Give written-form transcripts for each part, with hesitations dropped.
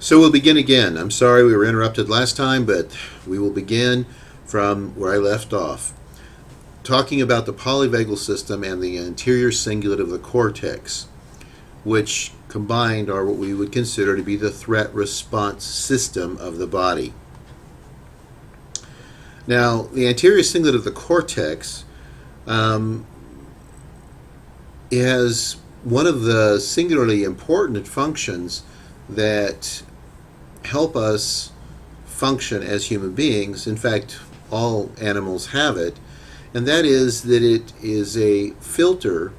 So we'll begin again. I'm sorry we were interrupted last time, but we will begin from where I left off, talking about the polyvagal system and the anterior cingulate of the cortex, which combined are what we would consider to be the threat response system of the body. Now, the anterior cingulate of the cortex has one of the singularly important functions that help us function as human beings. In fact, all animals have it, and that is that it is a filter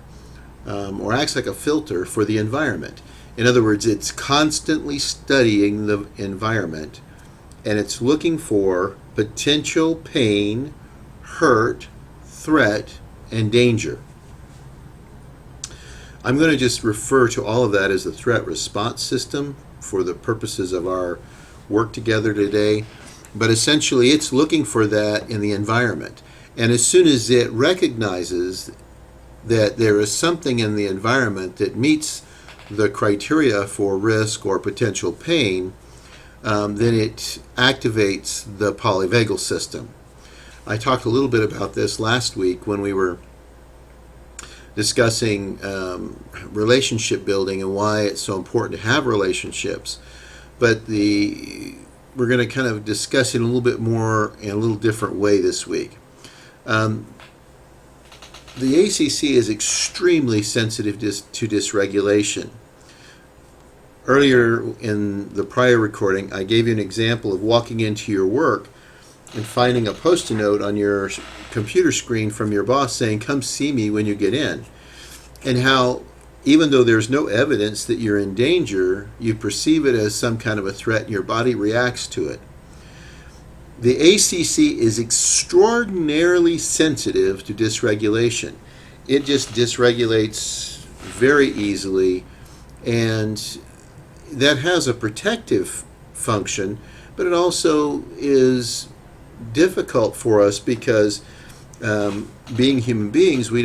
or acts like a filter for the environment. In other words, it's constantly studying the environment and it's looking for potential pain, hurt, threat, and danger. I'm going to just refer to all of that as the threat response system for the purposes of our work together today. But essentially, it's looking for that in the environment. And as soon as it recognizes that there is something in the environment that meets the criteria for risk or potential pain, then it activates the polyvagal system. I talked a little bit about this last week when we were discussing relationship building and why it's so important to have relationships. But we're going to kind of discuss it a little bit more in a little different way this week. The ACC is extremely sensitive to dysregulation. Earlier in the prior recording, I gave you an example of walking into your work and finding a post-it note on your computer screen from your boss saying, "Come see me when you get in," and how even though there's no evidence that you're in danger, you perceive it as some kind of a threat and your body reacts to it. The ACC is extraordinarily sensitive to dysregulation. It just dysregulates very easily, and that has a protective function, but it also is difficult for us because being human beings, we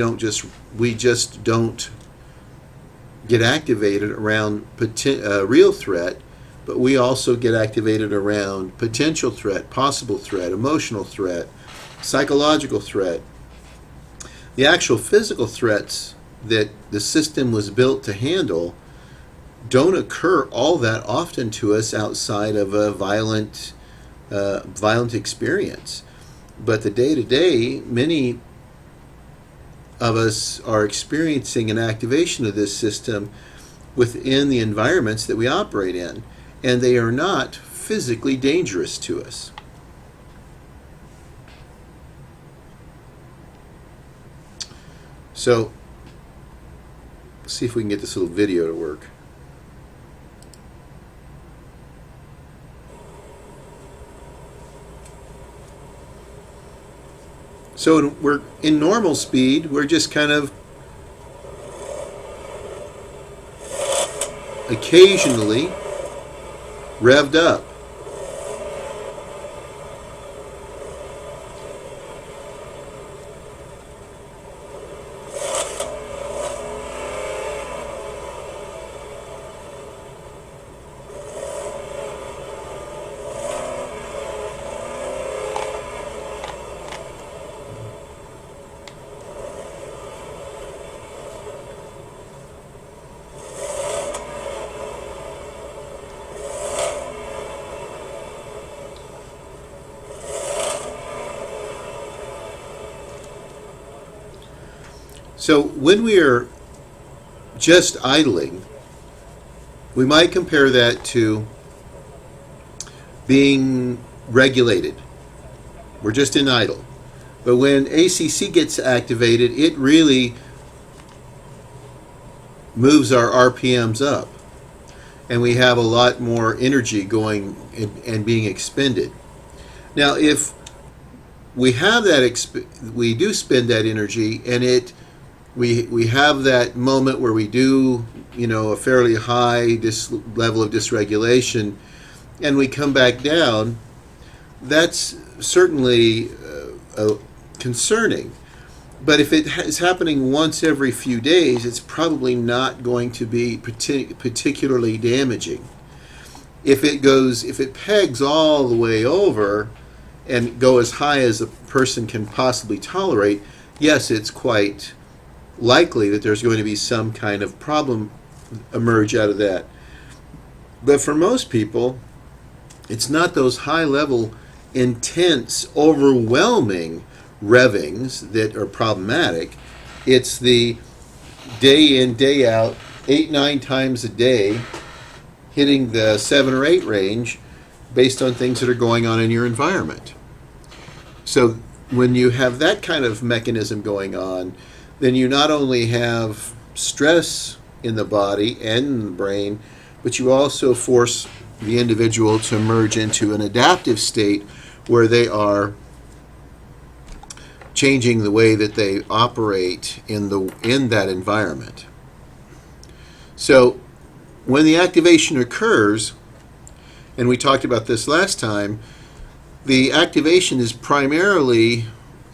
just don't get activated around real threat, but we also get activated around potential threat, possible threat, emotional threat, psychological threat. The actual physical threats that the system was built to handle don't occur all that often to us outside of a violent experience. But the day-to-day, many of us are experiencing an activation of this system within the environments that we operate in, and they are not physically dangerous to us. So, let's see if we can get this little video to work. So we're in normal speed, we're just kind of occasionally revved up. So when we are just idling, we might compare that to being regulated. We're just in idle. But when ACC gets activated, it really moves our RPMs up, and we have a lot more energy going and being expended. Now, if we have that, we do spend that energy, and we have that moment where we do, a fairly high level of dysregulation, and we come back down. That's certainly concerning. But if it is happening once every few days, it's probably not going to be particularly damaging. If it pegs all the way over and go as high as a person can possibly tolerate, yes, it's quite likely that there's going to be some kind of problem emerge out of that. But for most people, it's not those high level, intense, overwhelming revvings that are problematic. It's the day in, day out, 8-9 times a day, hitting the 7 or 8 range based on things that are going on in your environment. So when you have that kind of mechanism going on, then you not only have stress in the body and in the brain, but you also force the individual to merge into an adaptive state where they are changing the way that they operate in that environment. So when the activation occurs, and we talked about this last time, the activation is primarily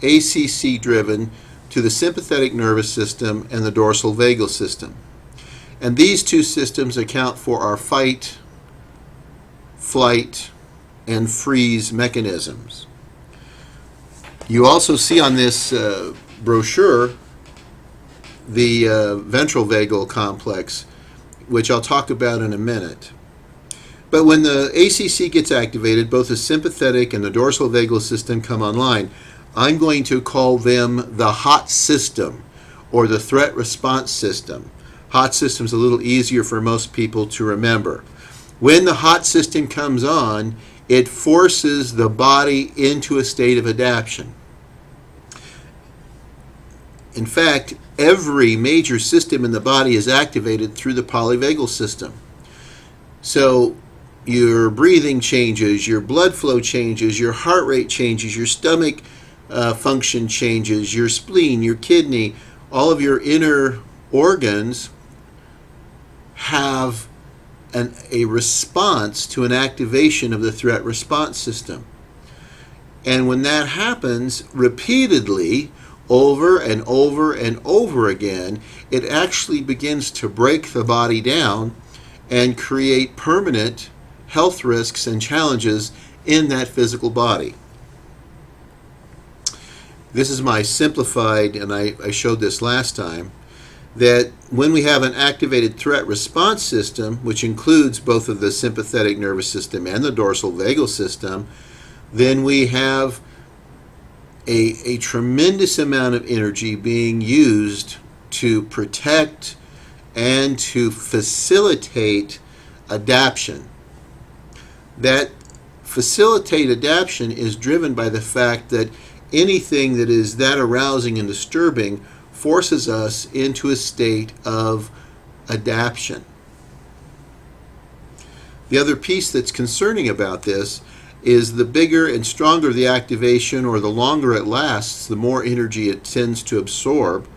ACC driven to the sympathetic nervous system and the dorsal vagal system. And these two systems account for our fight, flight, and freeze mechanisms. You also see on this brochure the ventral vagal complex, which I'll talk about in a minute. But when the ACC gets activated, both the sympathetic and the dorsal vagal system come online. I'm going to call them the HOT system, or the threat response system. HOT system is a little easier for most people to remember. When the HOT system comes on, it forces the body into a state of adaptation. In fact, every major system in the body is activated through the polyvagal system. So your breathing changes, your blood flow changes, your heart rate changes, your stomach function changes, your spleen, your kidney, all of your inner organs have a response to an activation of the threat response system. And when that happens repeatedly, over and over and over again, it actually begins to break the body down and create permanent health risks and challenges in that physical body. This is my simplified, and I showed this last time, that when we have an activated threat response system, which includes both of the sympathetic nervous system and the dorsal vagal system, then we have a tremendous amount of energy being used to protect and to facilitate adaptation. That facilitate adaptation is driven by the fact that anything that is that arousing and disturbing forces us into a state of adaptation. The other piece that's concerning about this is the bigger and stronger the activation, or the longer it lasts, the more energy it tends to absorb.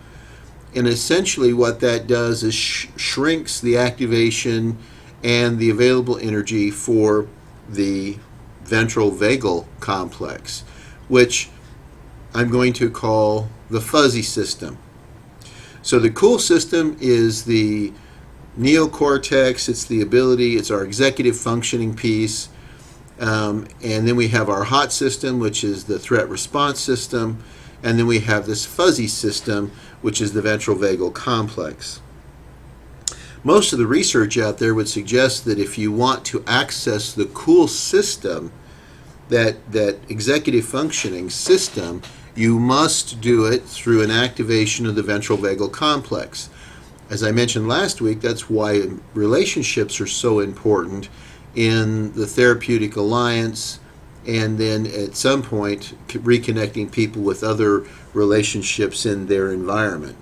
And essentially what that does is shrinks the activation and the available energy for the ventral vagal complex, which I'm going to call the fuzzy system. So the cool system is the neocortex, it's our executive functioning piece. And then we have our hot system, which is the threat response system. And then we have this fuzzy system, which is the ventral vagal complex. Most of the research out there would suggest that if you want to access the cool system, that executive functioning system, you must do it through an activation of the ventral vagal complex. As I mentioned last week, that's why relationships are so important in the therapeutic alliance, and then at some point reconnecting people with other relationships in their environment.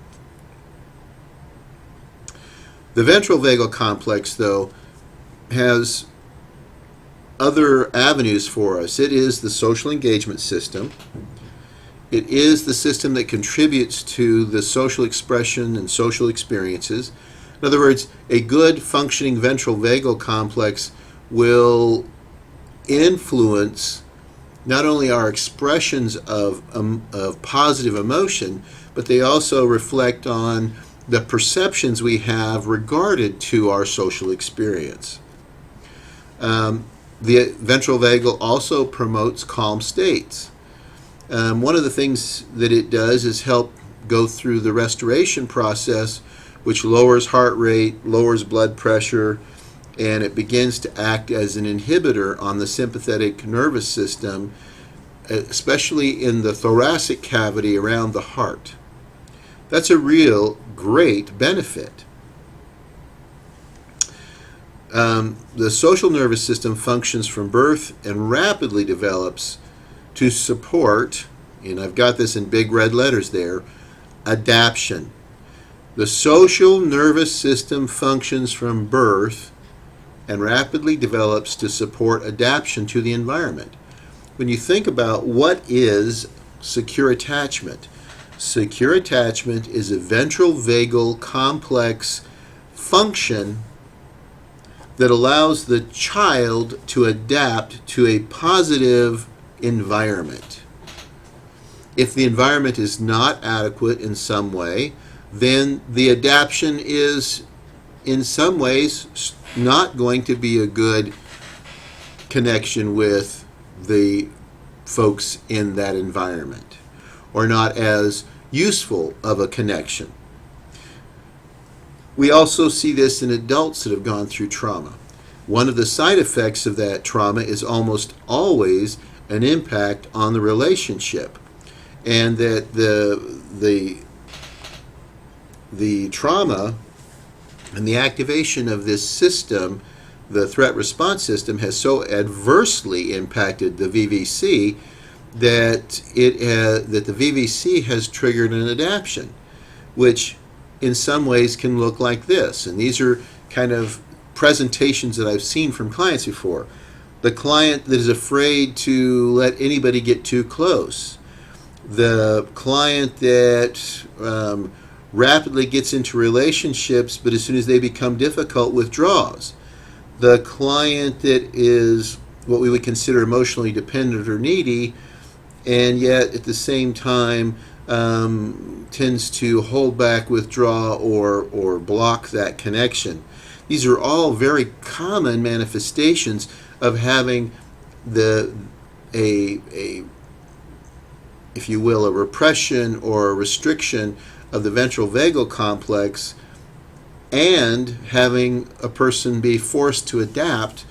The ventral vagal complex, though, has other avenues for us. It is the social engagement system. It is the system that contributes to the social expression and social experiences. In other words, a good functioning ventral vagal complex will influence not only our expressions of positive emotion, but they also reflect on the perceptions we have regarded to our social experience. The ventral vagal also promotes calm states. One of the things that it does is help go through the restoration process, which lowers heart rate, lowers blood pressure, and it begins to act as an inhibitor on the sympathetic nervous system, especially in the thoracic cavity around the heart. That's a real great benefit. The social nervous system functions from birth and rapidly develops to support, and I've got this in big red letters there, adaptation. The social nervous system functions from birth and rapidly develops to support adaptation to the environment. When you think about what is secure attachment is a ventral vagal complex function that allows the child to adapt to a positive environment. If the environment is not adequate in some way, then the adaptation is in some ways not going to be a good connection with the folks in that environment, or not as useful of a connection. We also see this in adults that have gone through trauma. One of the side effects of that trauma is almost always an impact on the relationship, and that the trauma and the activation of this system, the threat response system, has so adversely impacted the VVC that that the VVC has triggered an adaptation, which in some ways can look like this. And these are kind of presentations that I've seen from clients before. The client that is afraid to let anybody get too close. The client that rapidly gets into relationships, but as soon as they become difficult, withdraws. The client that is what we would consider emotionally dependent or needy, and yet at the same time tends to hold back, withdraw, or block that connection. These are all very common manifestations of having if you will, a repression or a restriction of the ventral vagal complex, and having a person be forced to adapt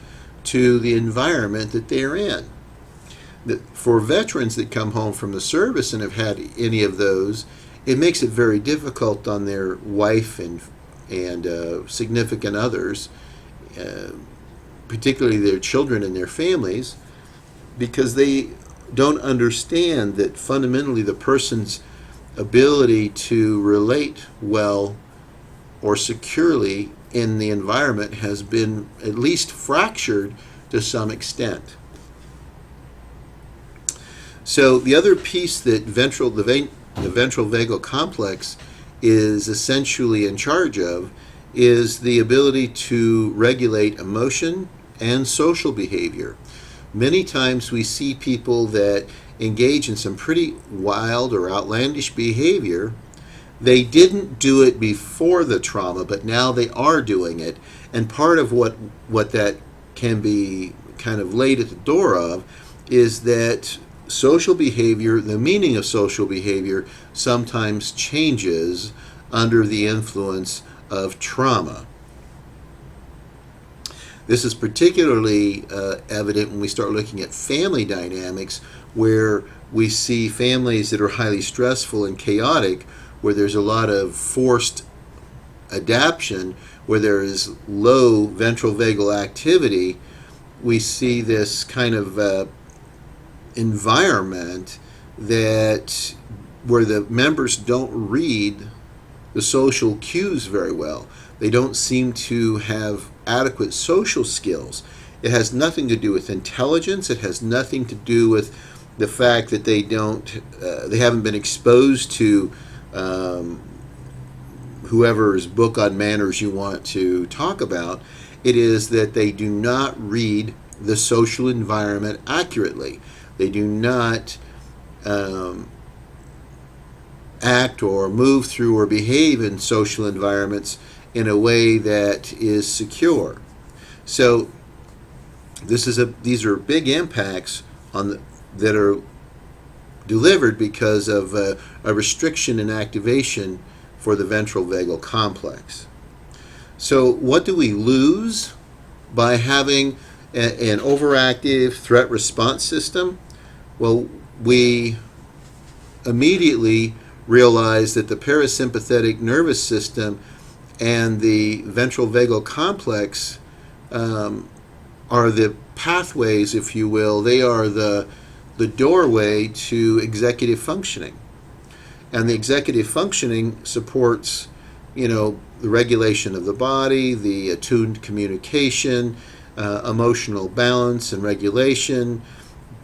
to the environment that they're in. For veterans that come home from the service and have had any of those, it makes it very difficult on their wife and significant others, particularly their children and their families, because they don't understand that fundamentally the person's ability to relate well or securely in the environment has been at least fractured to some extent. So the other piece that the ventral vagal complex is essentially in charge of is the ability to regulate emotion and social behavior. Many times we see people that engage in some pretty wild or outlandish behavior. They didn't do it before the trauma, but now they are doing it. And part of what that can be kind of laid at the door of is that social behavior, the meaning of social behavior, sometimes changes under the influence of trauma. This is particularly evident when we start looking at family dynamics, where we see families that are highly stressful and chaotic, where there's a lot of forced adaptation, where there is low ventral vagal activity. We see this kind of environment that where the members don't read the social cues very well. They don't seem to have adequate social skills. It has nothing to do with intelligence. It has nothing to do with the fact that they haven't been exposed to whoever's book on manners you want to talk about. It is that they do not read the social environment accurately. They do not act or move through or behave in social environments in a way that is secure. So These are big impacts that are delivered because of a restriction in activation for the ventral vagal complex. So what do we lose by having an overactive threat response system? Well, we immediately realize that the parasympathetic nervous system and the ventral vagal complex are the pathways, if you will. They are the doorway to executive functioning. And the executive functioning supports, the regulation of the body, the attuned communication, emotional balance and regulation,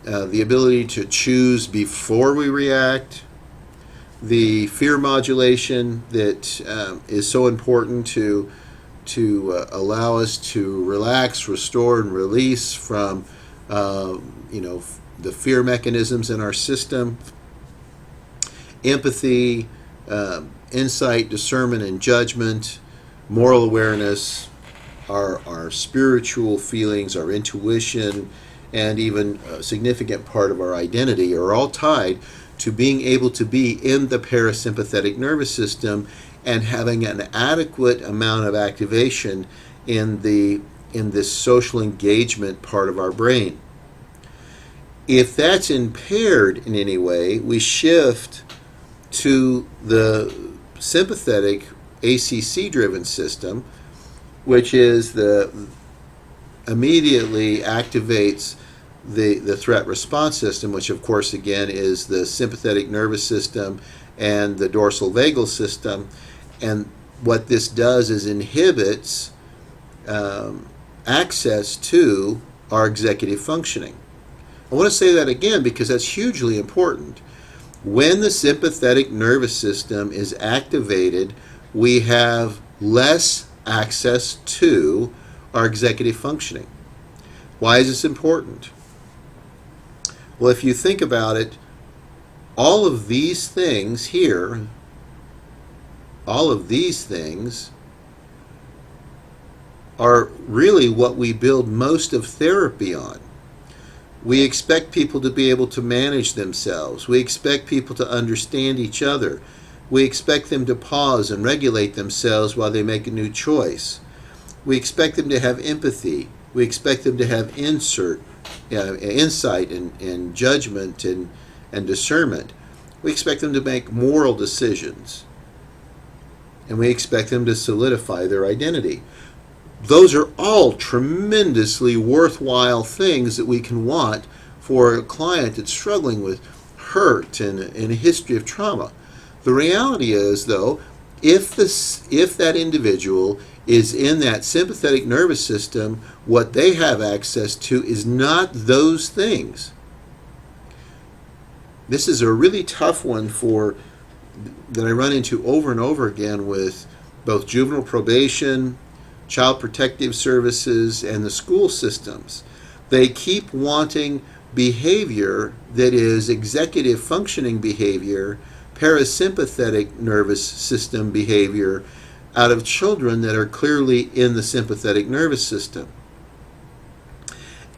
the ability to choose before we react, the fear modulation that is so important to allow us to relax, restore, and release from the fear mechanisms in our system. Empathy, insight, discernment, and judgment, moral awareness, our spiritual feelings, our intuition, and even a significant part of our identity are all tied to being able to be in the parasympathetic nervous system and having an adequate amount of activation in this social engagement part of our brain. If that's impaired in any way, we shift to the sympathetic ACC-driven system, which is immediately activates the threat response system, which of course again is the sympathetic nervous system and the dorsal vagal system. And what this does is inhibits access to our executive functioning. I want to say that again because that's hugely important. When the sympathetic nervous system is activated, we have less access to our executive functioning. Why is this important? Well, if you think about it, all of these things here, all of these things are really what we build most of therapy on. We expect people to be able to manage themselves. We expect people to understand each other. We expect them to pause and regulate themselves while they make a new choice. We expect them to have empathy. We expect them to have insight and judgment and discernment. We expect them to make moral decisions. And we expect them to solidify their identity. Those are all tremendously worthwhile things that we can want for a client that's struggling with hurt and a history of trauma. The reality is, though, if that individual is in that sympathetic nervous system, what they have access to is not those things. This is a really tough one that I run into over and over again with both juvenile probation, child protective services, and the school systems. They keep wanting behavior that is executive functioning behavior, parasympathetic nervous system behavior out of children that are clearly in the sympathetic nervous system.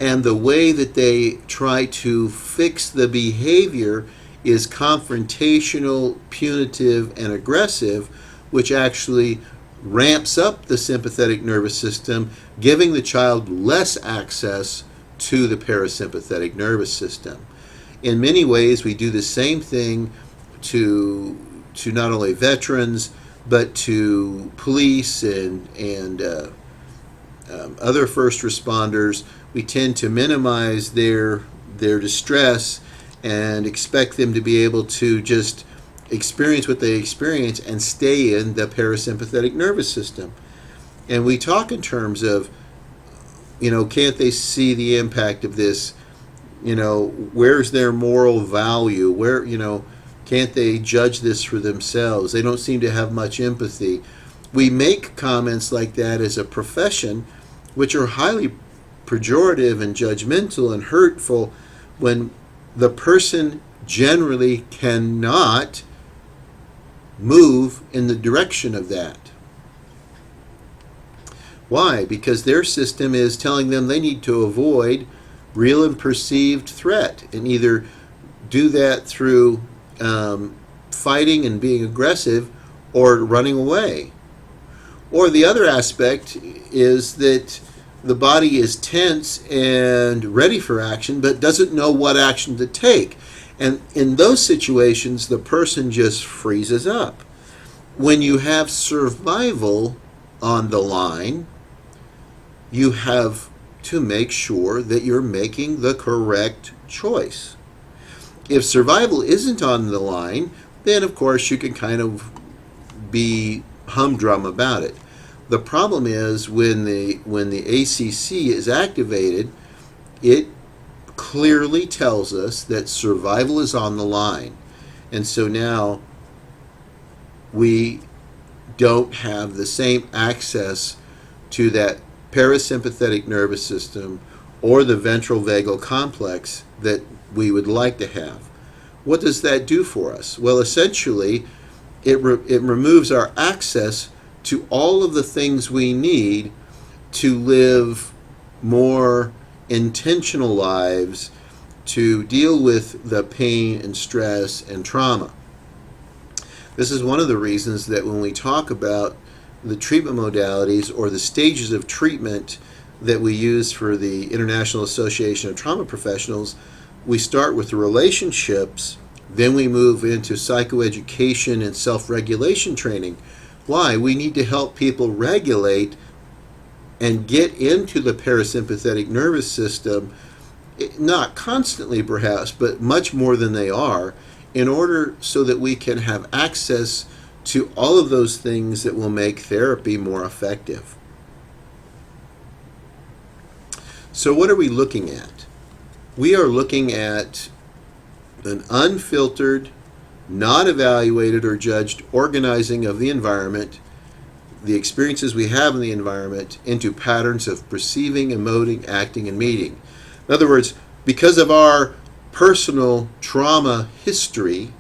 And the way that they try to fix the behavior is confrontational, punitive, and aggressive, which actually ramps up the sympathetic nervous system, giving the child less access to the parasympathetic nervous system. In many ways, we do the same thing to not only veterans, but to police and other first responders. We tend to minimize their distress and expect them to be able to just experience what they experience and stay in the parasympathetic nervous system. And we talk in terms of, can't they see the impact of this? Where's their moral value? Where, can't they judge this for themselves? They don't seem to have much empathy. We make comments like that as a profession, which are highly pejorative and judgmental and hurtful, when the person generally cannot move in the direction of that. Why? Because their system is telling them they need to avoid real and perceived threat, and either do that through fighting and being aggressive or running away. Or the other aspect is that the body is tense and ready for action but doesn't know what action to take. And in those situations, the person just freezes up. When you have survival on the line, you have to make sure that you're making the correct choice. If survival isn't on the line, then of course you can kind of be humdrum about it. The problem is when the ACC is activated, it clearly tells us that survival is on the line. And so now we don't have the same access to that parasympathetic nervous system or the ventral vagal complex that we would like to have. What does that do for us? Well, essentially, it removes our access to all of the things we need to live more intentional lives, to deal with the pain and stress and trauma. This is one of the reasons that when we talk about the treatment modalities or the stages of treatment that we use for the International Association of Trauma Professionals, we start with the relationships, then we move into psychoeducation and self-regulation training. Why? We need to help people regulate and get into the parasympathetic nervous system, not constantly perhaps, but much more than they are, in order so that we can have access to all of those things that will make therapy more effective. So what are we looking at? We are looking at an unfiltered, not evaluated or judged organizing of the environment, the experiences we have in the environment, into patterns of perceiving, emoting, acting, and meeting. In other words, because of our personal trauma history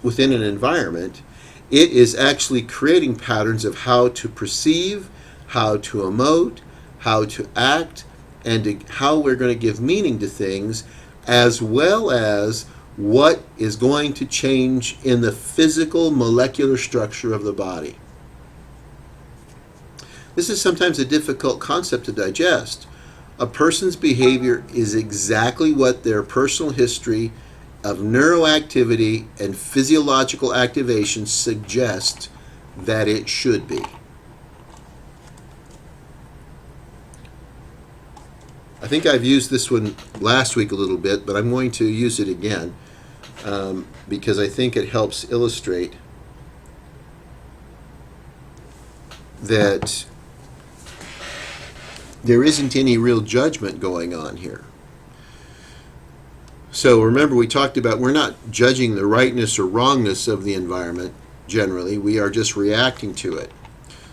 within an environment, it is actually creating patterns of how to perceive, how to emote, how to act, and how we're going to give meaning to things, as well as what is going to change in the physical molecular structure of the body. This is sometimes a difficult concept to digest. A person's behavior is exactly what their personal history of neuroactivity and physiological activation suggests that it should be. I think I've used this one last week a little bit, but I'm going to use it again because I think it helps illustrate that there isn't any real judgment going on here. So remember, we talked about we're not judging the rightness or wrongness of the environment generally. We are just reacting to it.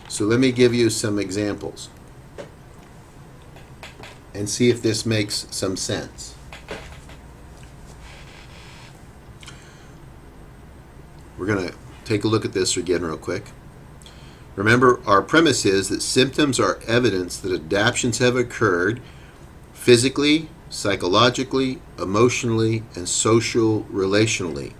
So let me give you some examples and see if this makes some sense. We're going to take a look at this again real quick. Remember, our premise is that symptoms are evidence that adaptations have occurred physically, psychologically, emotionally, and social relationally.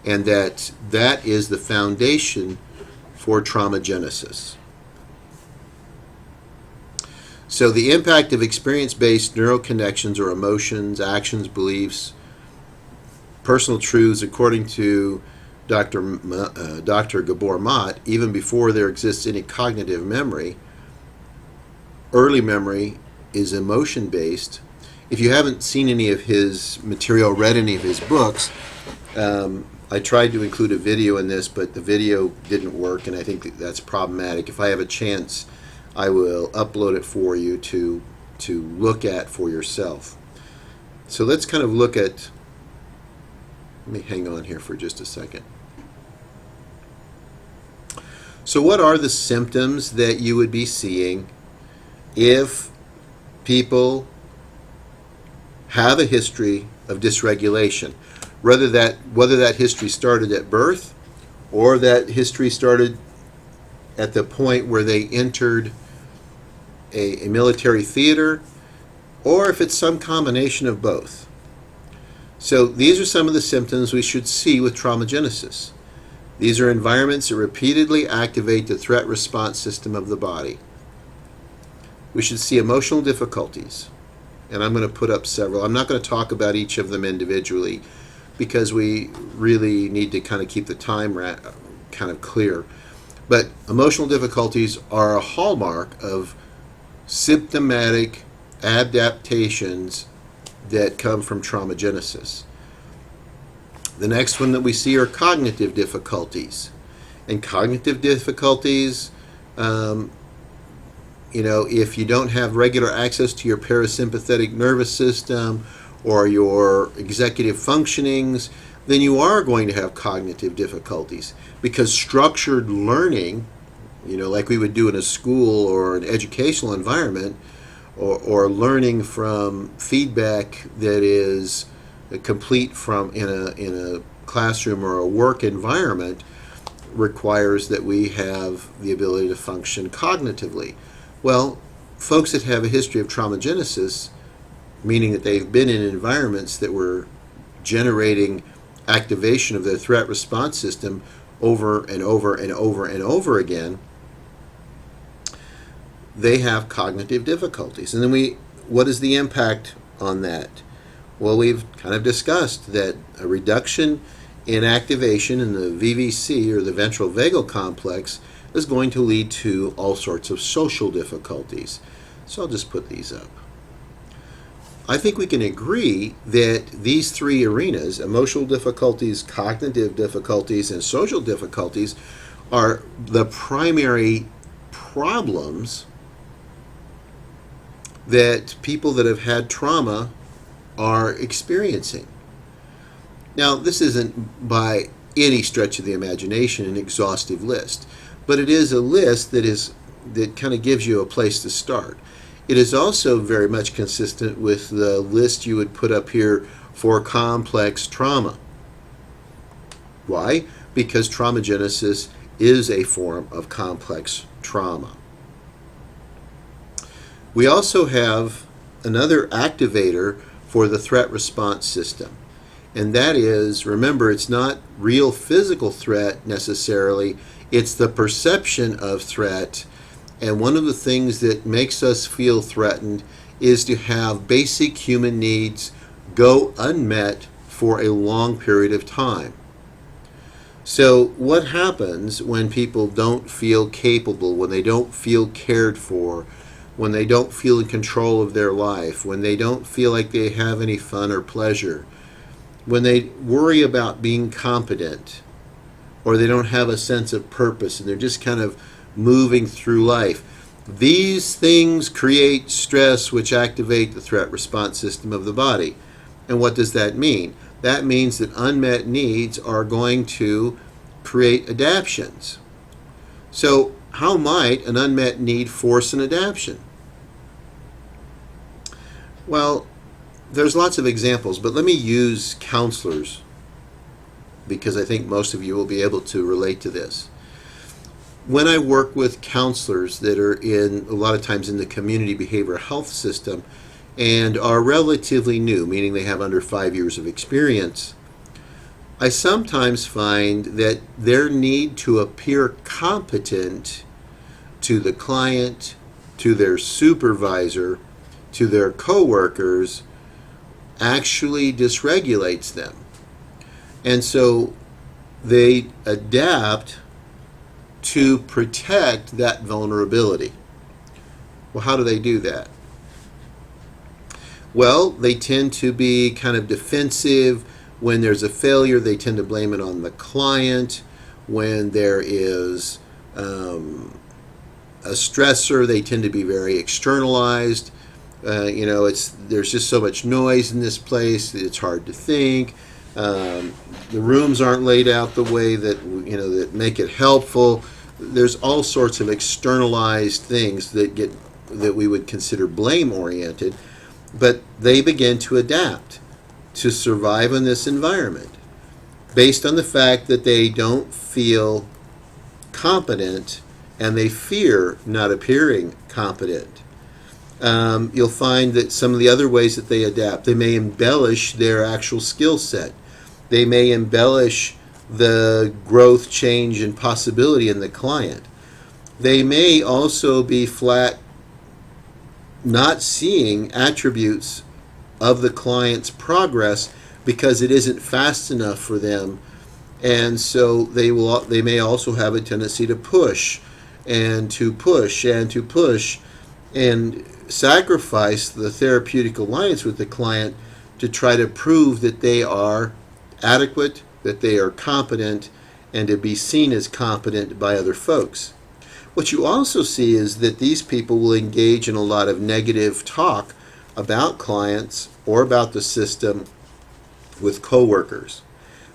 And that is the foundation for traumagenesis. So the impact of experience-based neural connections or emotions, actions, beliefs, personal truths, according to Dr. Gabor Maté, even before there exists any cognitive memory, early memory is emotion-based. If you haven't seen any of his material, read any of his books, I tried to include a video in this, but the video didn't work, and I think that's problematic. If I have a chance, I will upload it for you to look at for yourself. So let's kind of look at, let me hang on here for just a second. So what are the symptoms that you would be seeing if people have a history of dysregulation, whether that history started at birth or that history started at the point where they entered a military theater, or if it's some combination of both. So these are some of the symptoms we should see with traumagenesis. These are environments that repeatedly activate the threat response system of the body. We should see emotional difficulties, and I'm going to put up several. I'm not going to talk about each of them individually because we really need to kind of keep the time kind of clear. But emotional difficulties are a hallmark of symptomatic adaptations that come from traumagenesis. The next one that we see are cognitive difficulties. And cognitive difficulties, if you don't have regular access to your parasympathetic nervous system or your executive functionings, then you are going to have cognitive difficulties, because structured learning, like we would do in a school or an educational environment, or learning from feedback that is complete from in a classroom or a work environment, requires that we have the ability to function cognitively. Well, folks that have a history of traumagenesis, meaning that they've been in environments that were generating activation of their threat response system over and over and over and over again, they have cognitive difficulties. And then what is the impact on that? Well, we've kind of discussed that a reduction in activation in the VVC, or the ventral vagal complex, is going to lead to all sorts of social difficulties. So I'll just put these up. I think we can agree that these three arenas, emotional difficulties, cognitive difficulties, and social difficulties, are the primary problems that people that have had trauma are experiencing. Now, this isn't by any stretch of the imagination an exhaustive list, but it is a list that kind of gives you a place to start. It is also very much consistent with the list you would put up here for complex trauma. Why? Because traumagenesis is a form of complex trauma. We also have another activator for the threat response system. And that is, remember, it's not real physical threat necessarily, it's the perception of threat. And one of the things that makes us feel threatened is to have basic human needs go unmet for a long period of time. So what happens when people don't feel capable, when they don't feel cared for, when they don't feel in control of their life, when they don't feel like they have any fun or pleasure, when they worry about being competent, or they don't have a sense of purpose and they're just kind of moving through life? These things create stress, which activate the threat response system of the body. And what does that mean? That means that unmet needs are going to create adaptions. So how might an unmet need force an adaption? Well, there's lots of examples, but let me use counselors, because I think most of you will be able to relate to this. When I work with counselors that are a lot of times in the community behavioral health system and are relatively new, meaning they have under 5 years of experience, I sometimes find that their need to appear competent to the client, to their supervisor, to their coworkers, actually dysregulates them. And so they adapt to protect that vulnerability. Well, how do they do that? Well, they tend to be kind of defensive. When there's a failure, they tend to blame it on the client. When there is a stressor, they tend to be very externalized. There's just so much noise in this place that it's hard to think. The rooms aren't laid out the way that make it helpful. There's all sorts of externalized things that we would consider blame oriented, but they begin to adapt to survive in this environment. based on the fact that they don't feel competent and they fear not appearing competent. You'll find that some of the other ways that they adapt, they may embellish their actual skill set. They may embellish the growth, change, and possibility in the client. They may also be flat not seeing attributes of the client's progress because it isn't fast enough for them, and so they may also have a tendency to push and to push and to push and sacrifice the therapeutic alliance with the client to try to prove that they are adequate, that they are competent, and to be seen as competent by other folks. What you also see is that these people will engage in a lot of negative talk about clients or about the system with coworkers,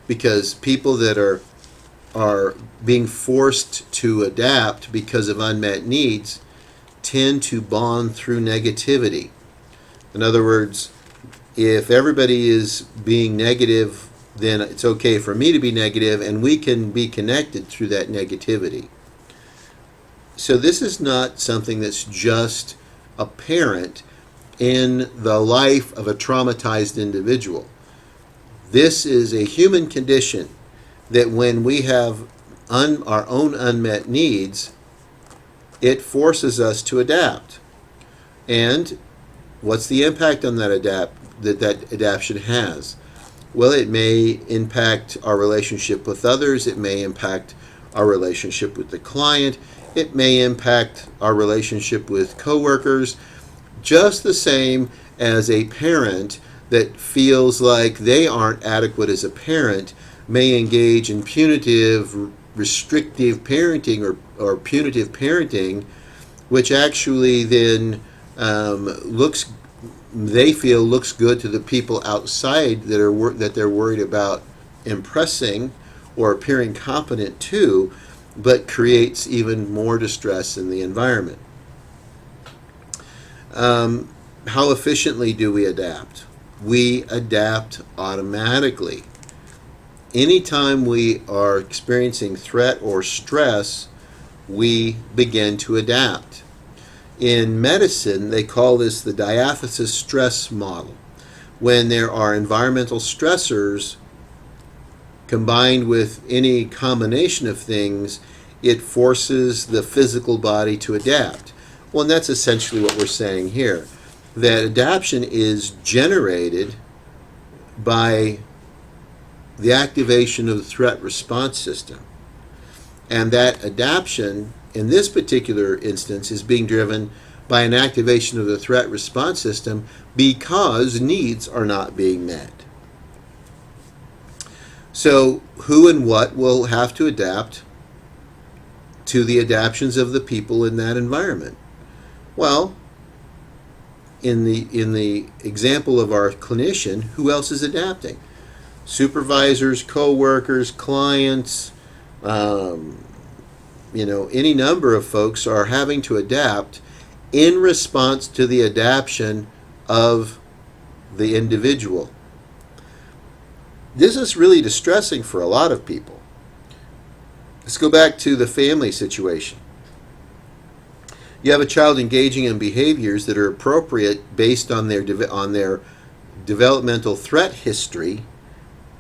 because people that are being forced to adapt because of unmet needs tend to bond through negativity. In other words, if everybody is being negative, then it's okay for me to be negative, and we can be connected through that negativity. So this is not something that's just apparent in the life of a traumatized individual. This is a human condition that when we have our own unmet needs, it forces us to adapt. And what's the impact on that adaptation has? Well, it may impact our relationship with others. It may impact our relationship with the client. It may impact our relationship with coworkers, just the same as a parent that feels like they aren't adequate as a parent may engage in punitive, restrictive parenting or punitive parenting, which actually then they feel looks good to the people outside that they're worried about impressing or appearing competent to, but creates even more distress in the environment. How efficiently do we adapt? We adapt automatically. Anytime we are experiencing threat or stress, we begin to adapt. In medicine, they call this the diathesis stress model. When there are environmental stressors combined with any combination of things, it forces the physical body to adapt. Well, and that's essentially what we're saying here. That adaptation is generated by the activation of the threat response system. And that adaptation, in this particular instance, is being driven by an activation of the threat response system because needs are not being met. So who and what will have to adapt to the adaptations of the people in that environment? Well, in the example of our clinician, who else is adapting? Supervisors, co-workers, clients, any number of folks are having to adapt in response to the adaptation of the individual. This is really distressing for a lot of people. Let's go back to the family situation. You have a child engaging in behaviors that are appropriate based on their developmental threat history,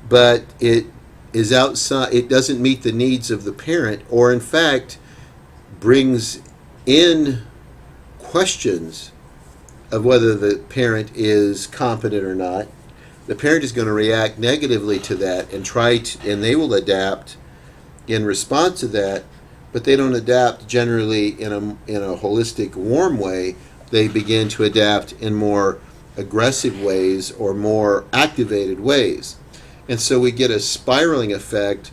but it is outside. It doesn't meet the needs of the parent, or in fact brings in questions of whether the parent is competent or not. The parent is going to react negatively to that and and they will adapt in response to that, but they don't adapt generally in a holistic, warm way. They begin to adapt in more aggressive ways or more activated ways. And so we get a spiraling effect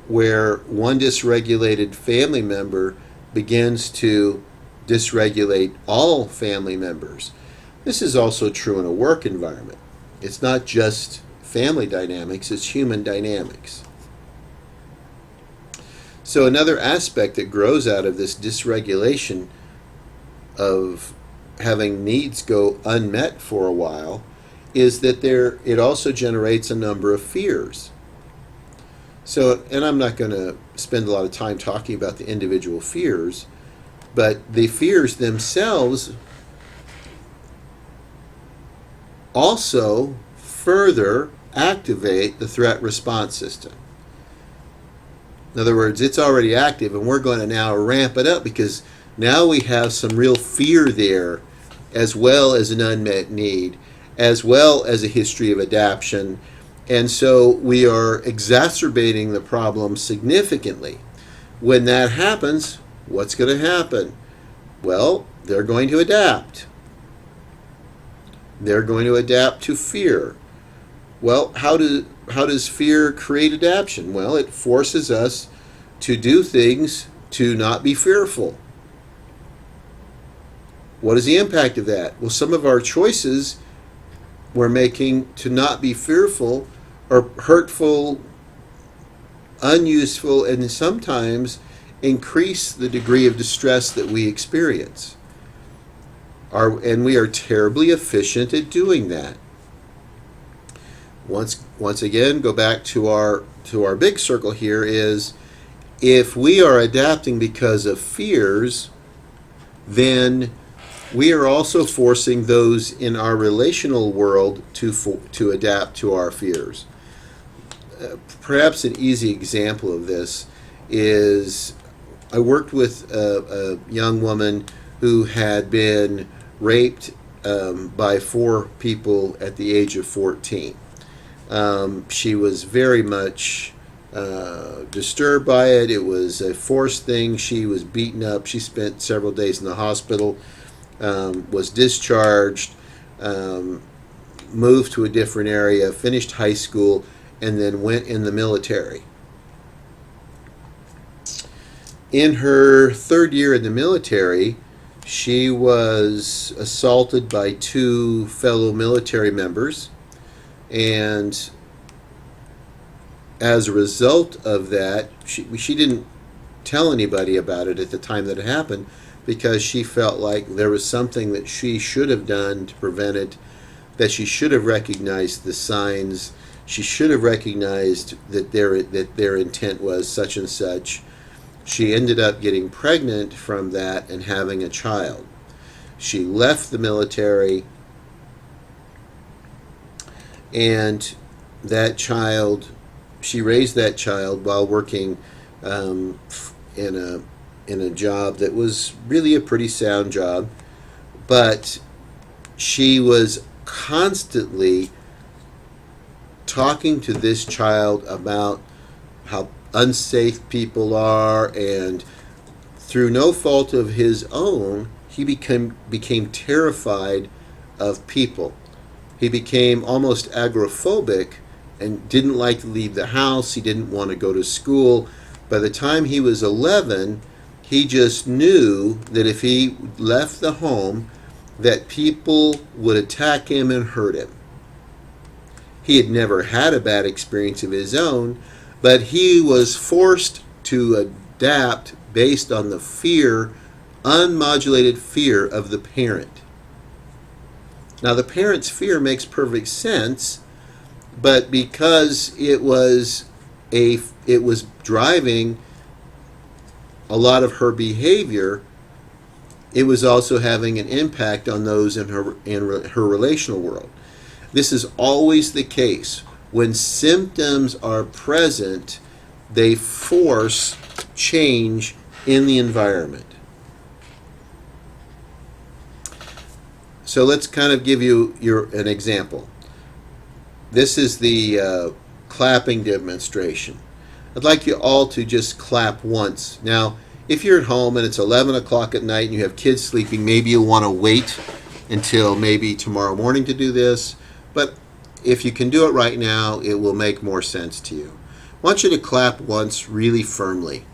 where one dysregulated family member begins to dysregulate all family members. This is also true in a work environment. It's not just family dynamics, it's human dynamics. So another aspect that grows out of this dysregulation of having needs go unmet for a while is that it also generates a number of fears. So, and I'm not going to spend a lot of time talking about the individual fears, but the fears themselves also further activate the threat response system. In other words, it's already active, and we're going to now ramp it up because now we have some real fear there, as well as an unmet need, as well as a history of adaptation. And so we are exacerbating the problem significantly. When that happens, what's going to happen? Well, they're going to adapt. They're going to adapt to fear. Well, how does fear create adaptation? Well, it forces us to do things to not be fearful. What is the impact of that? Well, some of our choices we're making to not be fearful are hurtful, unuseful, and sometimes increase the degree of distress that we experience. And we are terribly efficient at doing that. Once again, go back to our big circle here is, if we are adapting because of fears, then we are also forcing those in our relational world to adapt to our fears. Perhaps an easy example of this is, I worked with a young woman who had been raped by 4 people at the age of 14. She was very much disturbed by it. It was a forced thing. She was beaten up. She spent several days in the hospital, was discharged, moved to a different area, finished high school, and then went in the military. In her 3rd year in the military, she was assaulted by 2 fellow military members, and as a result of that, she didn't tell anybody about it at the time that it happened, because she felt like there was something that she should have done to prevent it, that she should have recognized the signs, she should have recognized that their intent was such and such. She ended up getting pregnant from that and having a child. She left the military, and that child, she raised that child while working in a job that was really a pretty sound job, but she was constantly talking to this child about how unsafe people are, and through no fault of his own, he became terrified of people. He became almost agoraphobic and didn't like to leave the house. He didn't want to go to school. By the time he was 11, he just knew that if he left the home, that people would attack him and hurt him. He had never had a bad experience of his own, but he was forced to adapt based on the fear, unmodulated fear of the parent. Now, the parent's fear makes perfect sense, but because it was driving a lot of her behavior, it was also having an impact on those in her relational world. This is always the case. When symptoms are present, they force change in the environment. So let's kind of give you an example. This is the clapping demonstration. I'd like you all to just clap once. Now, if you're at home and it's 11 o'clock at night and you have kids sleeping, maybe you'll want to wait until maybe tomorrow morning to do this. But if you can do it right now, it will make more sense to you. I want you to clap once really firmly.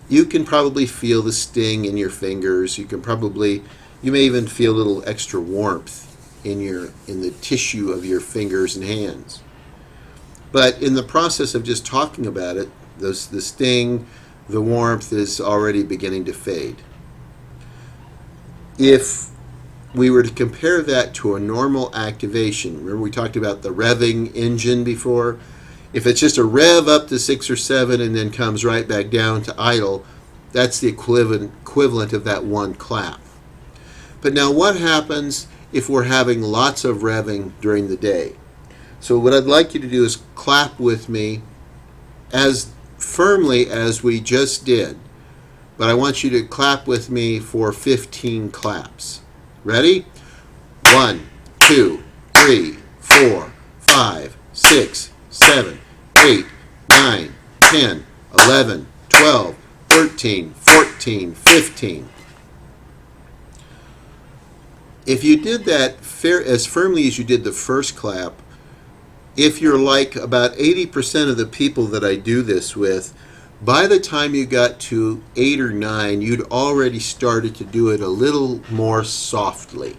You can probably feel the sting in your fingers. You may even feel a little extra warmth in the tissue of your fingers and hands. But in the process of just talking about it, the sting, the warmth is already beginning to fade. If we were to compare that to a normal activation, remember we talked about the revving engine before? If it's just a rev up to 6 or 7 and then comes right back down to idle, that's the equivalent of that one clap. But now what happens if we're having lots of revving during the day? So what I'd like you to do is clap with me as firmly as we just did. But I want you to clap with me for 15 claps. Ready? 1, 2, 3, 4, 5, 6, 7, 8, 9, 10, 11, 12, 13, 14, 15. If you did that as firmly as you did the first clap, if you're like about 80% of the people that I do this with, by the time you got to 8 or 9, you'd already started to do it a little more softly.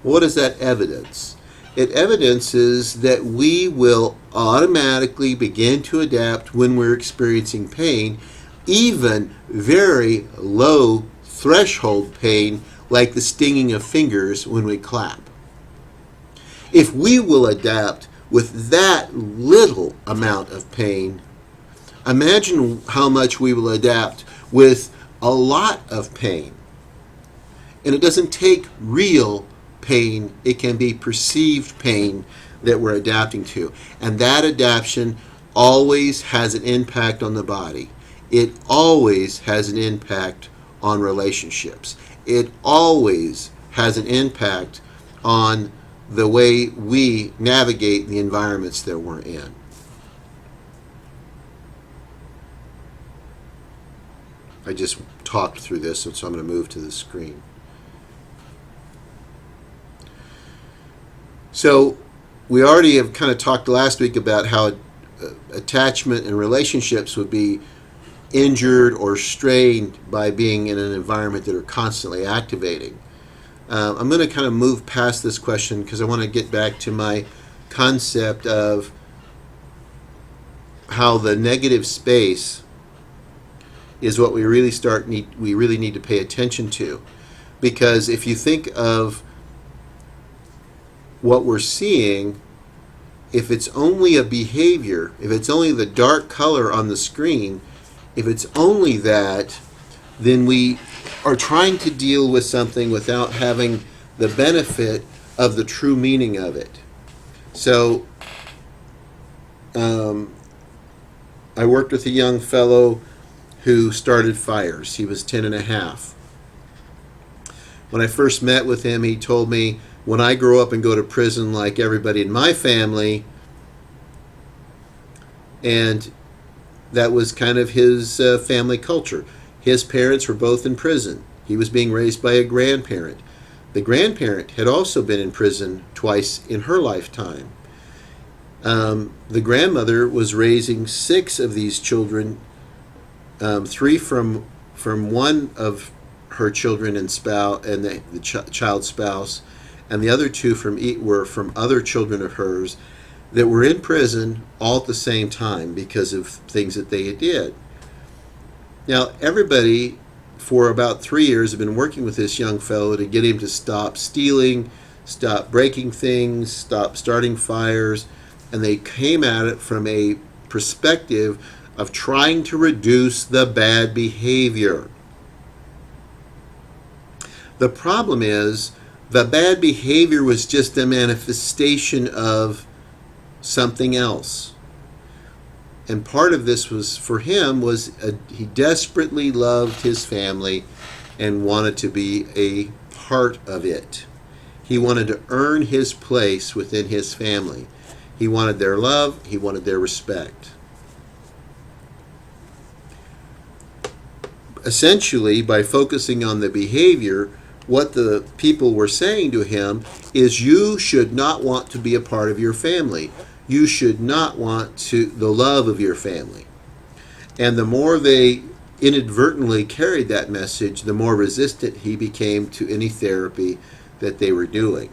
What is that evidence? It evidences that we will automatically begin to adapt when we're experiencing pain, even very low threshold pain, like the stinging of fingers when we clap. If we will adapt with that little amount of pain, imagine how much we will adapt with a lot of pain. And it doesn't take real pain, it can be perceived pain that we're adapting to. And that adaptation always has an impact on the body. It always has an impact on relationships. It always has an impact on the way we navigate the environments that we're in. I just talked through this, so I'm going to move to the screen. So we already have kind of talked last week about how attachment and relationships would be injured or strained by being in an environment that are constantly activating. I'm going to kind of move past this question because I want to get back to my concept of how the negative space is what we really need to pay attention to. Because if you think of what we're seeing, if it's only a behavior, if it's only the dark color on the screen, if it's only that, then we are trying to deal with something without having the benefit of the true meaning of it. So I worked with a young fellow who started fires. He was 10 and a half. When I first met with him, he told me, when I grow up and go to prison like everybody in my family, and that was kind of his family culture. His parents were both in prison. He was being raised by a grandparent. The grandparent had also been in prison twice in her lifetime. The grandmother was raising 6 of these children, 3 from one of her children and spouse, and the child's spouse, and the other 2 were from other children of hers that were in prison all at the same time because of things that they did. Now, everybody for about 3 years have been working with this young fellow to get him to stop stealing, stop breaking things, stop starting fires, and they came at it from a perspective of trying to reduce the bad behavior. The problem is, the bad behavior was just a manifestation of something else. And part of this was, for him, he desperately loved his family and wanted to be a part of it. He wanted to earn his place within his family. He wanted their love, he wanted their respect. Essentially, by focusing on the behavior, what the people were saying to him is, you should not want to be a part of your family. You should not want the love of your family. And the more they inadvertently carried that message, the more resistant he became to any therapy that they were doing.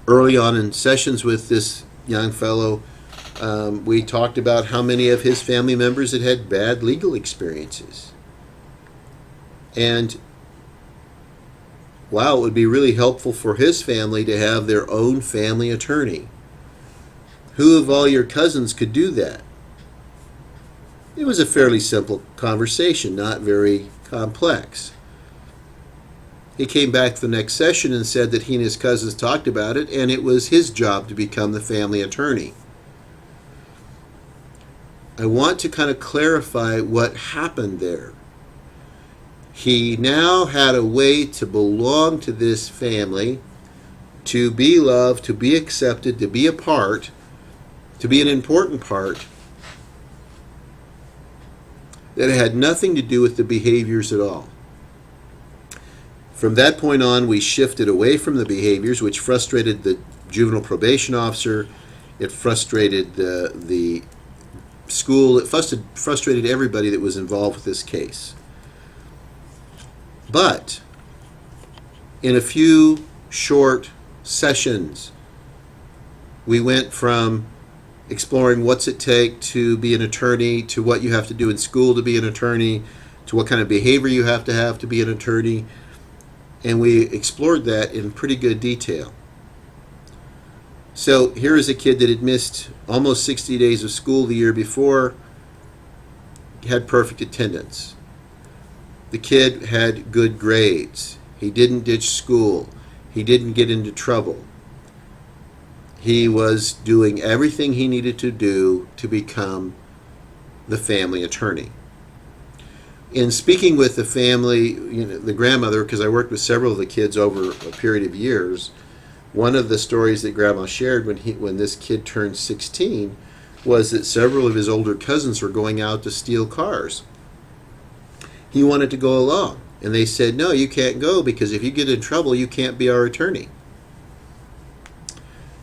Early on in sessions with this young fellow, we talked about how many of his family members had had bad legal experiences. And wow, it would be really helpful for his family to have their own family attorney. Who of all your cousins could do that? It was a fairly simple conversation, not very complex. He came back the next session and said that he and his cousins talked about it, and it was his job to become the family attorney. I want to kind of clarify what happened there. He now had a way to belong to this family, to be loved, to be accepted, to be a part, to be an important part, that had nothing to do with the behaviors at all. From that point on, we shifted away from the behaviors, which frustrated the juvenile probation officer. It frustrated the school. It frustrated everybody that was involved with this case. But in a few short sessions, we went from exploring what's it take to be an attorney, to what you have to do in school to be an attorney, to what kind of behavior you have to be an attorney. And we explored that in pretty good detail. So here is a kid that had missed almost 60 days of school the year before, had perfect attendance. The kid had good grades. He didn't ditch school. He didn't get into trouble. He was doing everything he needed to do to become the family attorney. In speaking with the family, the grandmother, because I worked with several of the kids over a period of years, one of the stories that Grandma shared when this kid turned 16 was that several of his older cousins were going out to steal cars. He wanted to go along, and they said, no, you can't go, because if you get in trouble, you can't be our attorney.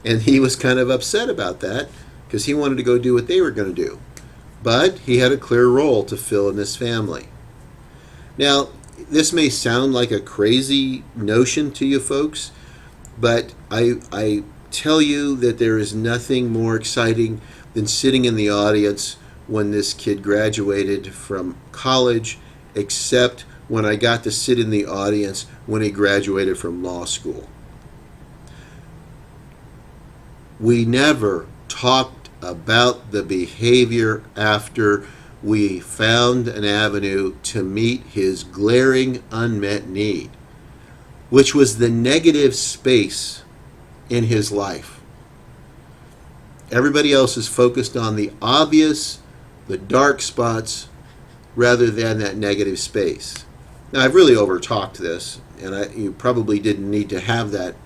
And he was kind of upset about that, because he wanted to go do what they were going to do. But he had a clear role to fill in this family. Now, this may sound like a crazy notion to you folks, but I tell you that there is nothing more exciting than sitting in the audience when this kid graduated from college, except when I got to sit in the audience when he graduated from law school. We never talked about the behavior after we found an avenue to meet his glaring unmet need, which was the negative space in his life. Everybody else is focused on the obvious, the dark spots, rather than that negative space. Now, I've really over-talked this, and you probably didn't need to have that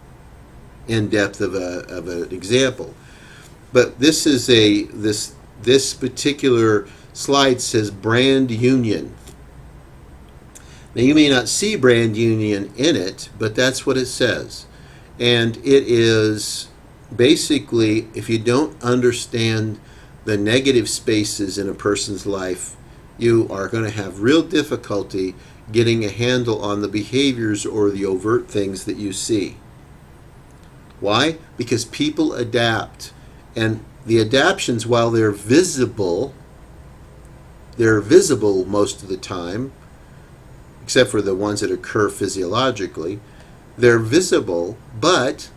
in-depth of an example. But this is this particular slide says brand union. Now, you may not see brand union in it, but that's what it says. And it is basically, if you don't understand the negative spaces in a person's life, you are going to have real difficulty getting a handle on the behaviors or the overt things that you see. Why? Because people adapt. And the adaptions, while they're visible most of the time, except for the ones that occur physiologically, they're visible, but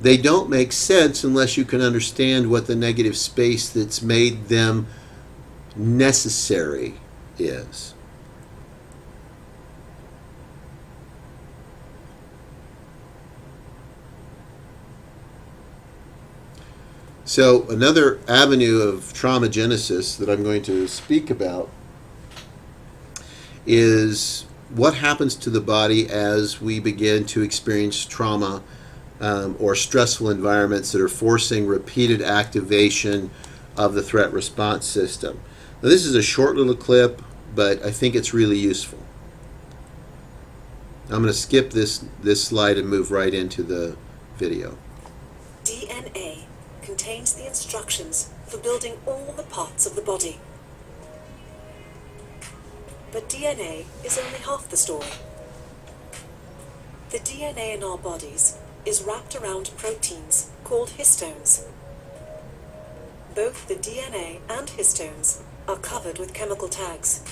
they don't make sense unless you can understand what the negative space that's made them necessary is. So another avenue of traumagenesis that I'm going to speak about is what happens to the body as we begin to experience trauma or stressful environments that are forcing repeated activation of the threat response system. Now, this is a short little clip, but I think it's really useful. I'm going to skip this slide and move right into the video. DNA contains the instructions for building all the parts of the body. But DNA is only half the story. The DNA in our bodies is wrapped around proteins called histones. Both the DNA and histones are covered with chemical tags.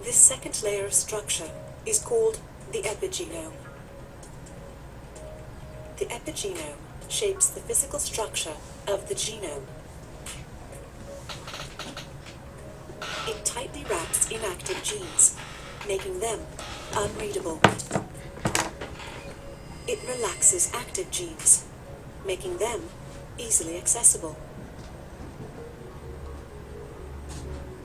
This second layer of structure is called The epigenome. The epigenome shapes the physical structure of the genome. It tightly wraps inactive genes, making them unreadable. It relaxes active genes, making them easily accessible.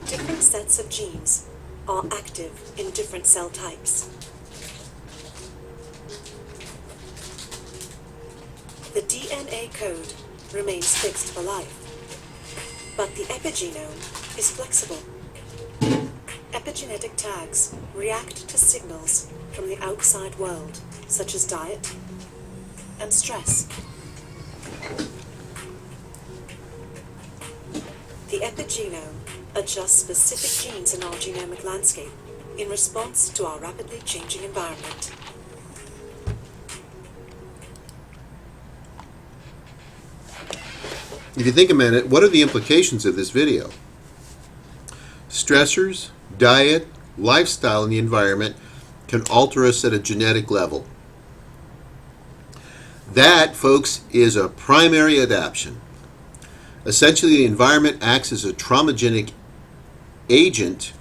Different sets of genes are active in different cell types. The DNA code remains fixed for life, but the epigenome is flexible. Epigenetic tags react to signals from the outside world, such as diet and stress. The epigenome adjusts specific genes in our genomic landscape in response to our rapidly changing environment. If you think a minute, what are the implications of this video? Stressors, diet, lifestyle, and the environment can alter us at a genetic level. That, folks, is a primary adaptation. Essentially, the environment acts as a traumagenic agent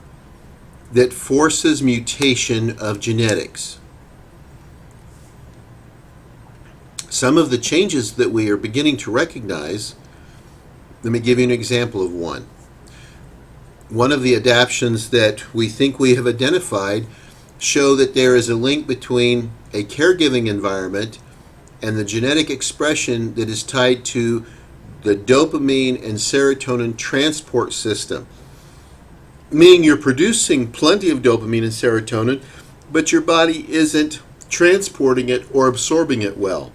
that forces mutation of genetics. Some of the changes that we are beginning to recognize, let me give you an example of one. One of the adaptations that we think we have identified show that there is a link between a caregiving environment and the genetic expression that is tied to the dopamine and serotonin transport system. Meaning you're producing plenty of dopamine and serotonin, but your body isn't transporting it or absorbing it well.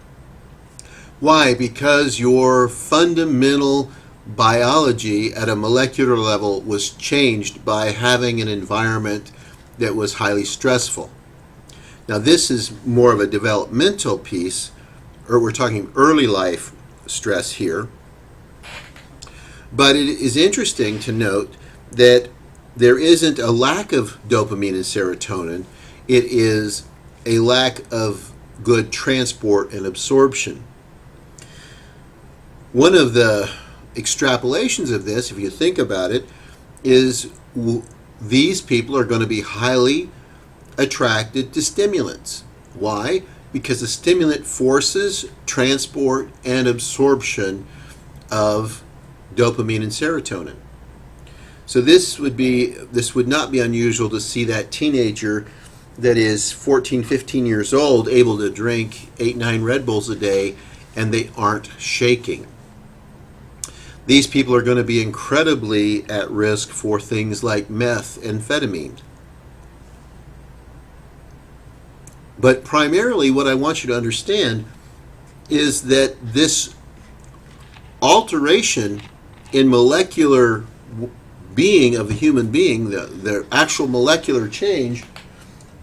Why? Because your fundamental biology at a molecular level was changed by having an environment that was highly stressful. Now this is more of a developmental piece, or we're talking early life stress here. But it is interesting to note that there isn't a lack of dopamine and serotonin. It is a lack of good transport and absorption. One of the extrapolations of this, if you think about it, is these people are going to be highly attracted to stimulants. Why? Because a stimulant forces transport and absorption of dopamine and serotonin. So this would not be unusual to see that teenager that is 14, 15 years old able to drink 8, 9 Red Bulls a day and they aren't shaking. These people are going to be incredibly at risk for things like methamphetamine. But primarily what I want you to understand is that this alteration in molecular being of the human being, the actual molecular change,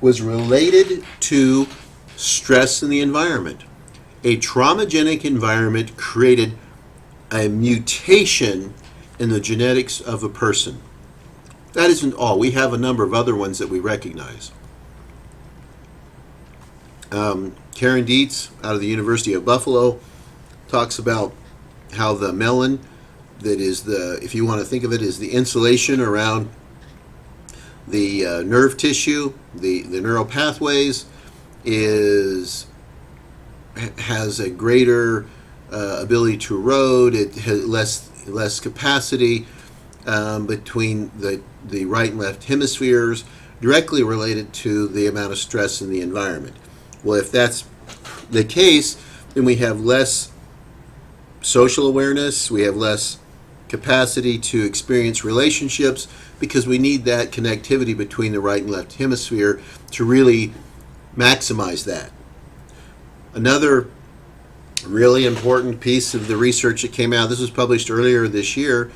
was related to stress in the environment. A traumagenic environment created a mutation in the genetics of a person. That isn't all. We have a number of other ones that we recognize. Karen Dietz out of the University of Buffalo talks about how the melon, that is the, if you want to think of it as the insulation around the nerve tissue, the neural pathways, has a greater ability to erode. It has less capacity between the right and left hemispheres, directly related to the amount of stress in the environment. Well, if that's the case, then we have less social awareness, we have less capacity to experience relationships, because we need that connectivity between the right and left hemisphere to really maximize that. Another really important piece of the research that came out, this was published earlier this year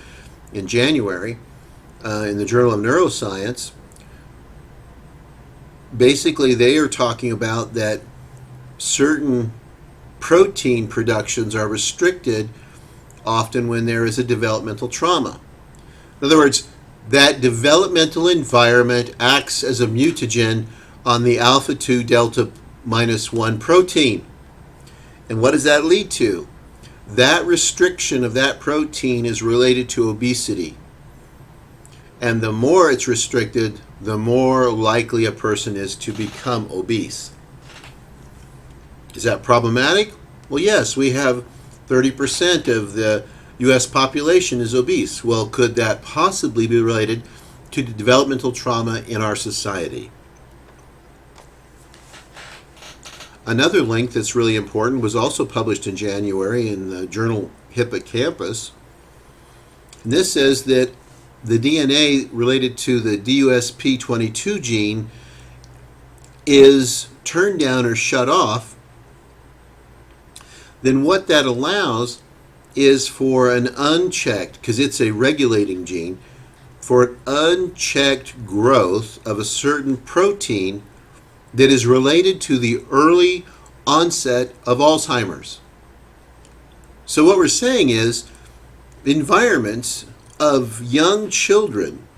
in January in the Journal of Neuroscience. Basically, they are talking about that certain protein productions are restricted often when there is a developmental trauma. In other words, that developmental environment acts as a mutagen on the alpha 2 delta minus 1 protein. And what does that lead to? That restriction of that protein is related to obesity. And the more it's restricted, the more likely a person is to become obese. Is that problematic? Well, yes, we have 30% of the U.S. population is obese. Well, could that possibly be related to the developmental trauma in our society? Another link that's really important was also published in January in the journal Hippocampus. And this says that the DNA related to the DUSP22 gene is turned down or shut off. Then what that allows is for an unchecked, because it's a regulating gene, for an unchecked growth of a certain protein that is related to the early onset of Alzheimer's. So what we're saying is environments of young children,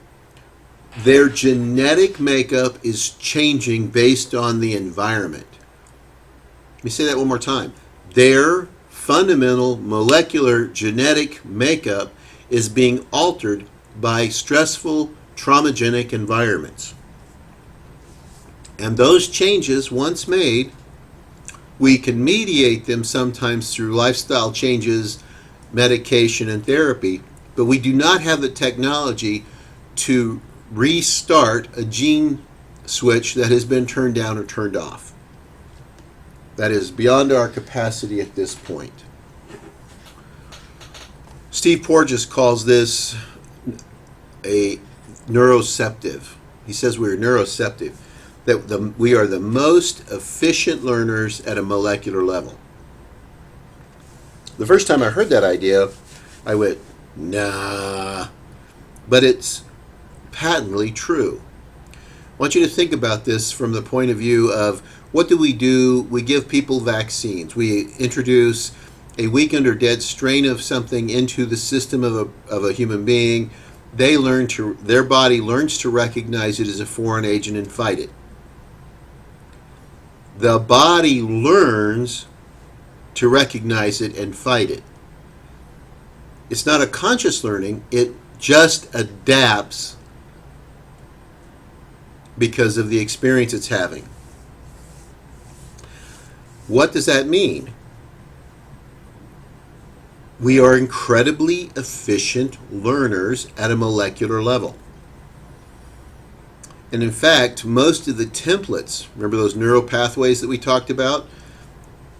their genetic makeup is changing based on the environment. Let me say that one more time. Their fundamental molecular genetic makeup is being altered by stressful, traumagenic environments. And those changes, once made, we can mediate them sometimes through lifestyle changes, medication, and therapy, but we do not have the technology to restart a gene switch that has been turned down or turned off. That is beyond our capacity at this point. Steve Porges calls this a neuroceptive. He says we're neuroceptive, that we are the most efficient learners at a molecular level. The first time I heard that idea, I went, nah, but it's patently true. I want you to think about this from the point of view of what do? We give people vaccines. We introduce a weakened or dead strain of something into the system of a human being. Their body learns to recognize it as a foreign agent and fight it. The body learns to recognize it and fight it. It's not a conscious learning, it just adapts because of the experience it's having. What does that mean? We are incredibly efficient learners at a molecular level. And in fact, most of the templates, remember those neural pathways that we talked about,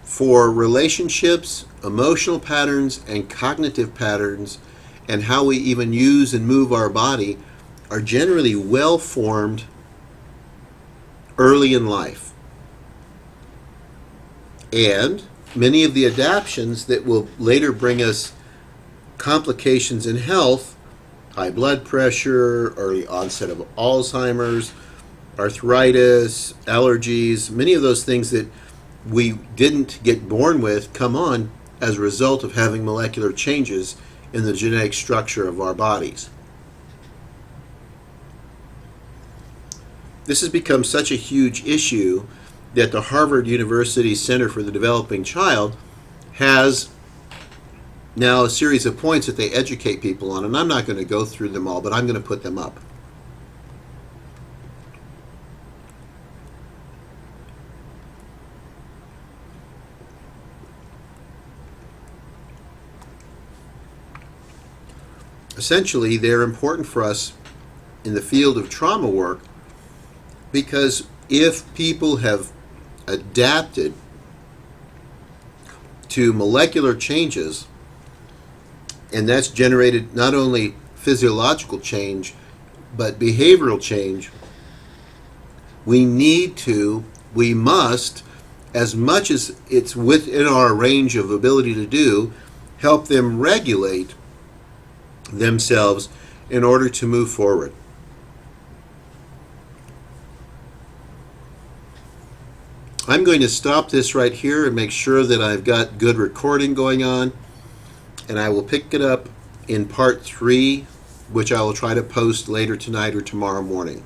for relationships, emotional patterns, and cognitive patterns, and how we even use and move our body, are generally well formed early in life. And many of the adaptations that will later bring us complications in health, high blood pressure, early onset of Alzheimer's, arthritis, allergies, many of those things that we didn't get born with come on as a result of having molecular changes in the genetic structure of our bodies. This has become such a huge issue that the Harvard University Center for the Developing Child has now a series of points that they educate people on, and I'm not going to go through them all, but I'm going to put them up. Essentially, they're important for us in the field of trauma work because if people have adapted to molecular changes, and that's generated not only physiological change, but behavioral change, we must, as much as it's within our range of ability to do, help them regulate themselves in order to move forward. I'm going to stop this right here and make sure that I've got good recording going on, and I will pick it up in part 3, which I will try to post later tonight or tomorrow morning.